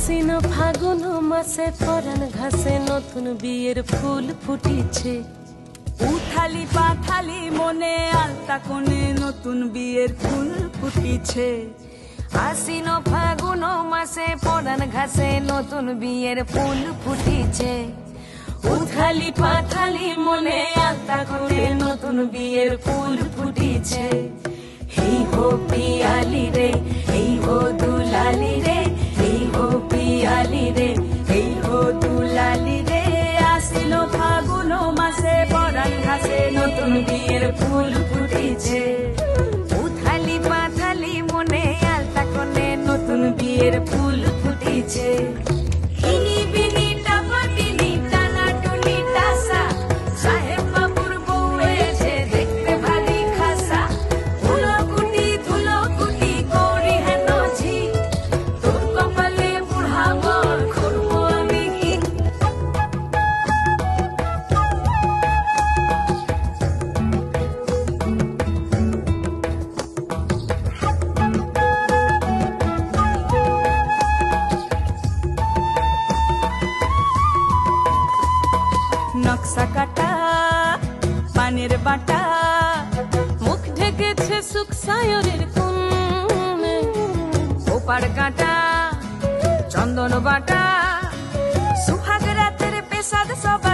আশ্বিন ফাগুন মাসে পরাণ ঘাসে নতুন বিয়ের ফুল ফুটিছে। উথালি পাথালি মনে আলতা কোণে নতুন বিয়ের ফুল ফুটিছে। আশ্বিন ফাগুন মাসে পরাণ ঘাসে নতুন বিয়ের ফুল ফুটিছে। উথালি পাথালি মনে আলতা কোণে নতুন বিয়ের ফুল ফুটিছে। এই হো পিয়ালি রে, এই হো দুলালি রে, এই হো পিয়ালি রে, এই হো দুলালি রে। আশ্বিন ফাগুন মাসে পরাণ ঘাসে নতুন বিয়ের ফুল ফুটিছে। উথালি পাথালি মনে আলতা কোণে নতুন বিয়ের ফুল ফুটিছে। ইনি বিনি টাপাটিনি টানা টুনি টাসা, সাহেব বাবুর বউ এসে দেখতে ভারী খাসা। ধুলোকুটি ধুলোকুটি করি হেন ঝি, তোর কপালে বুড়া বর করবো আমি কি। নকশা কাটা পানের বাটা, মুখ ঢেকেছে সুখ সায়রের কোণে। ওপার কাটা চন্দন বাটা, সুহাগ রাতের পেশাদ সব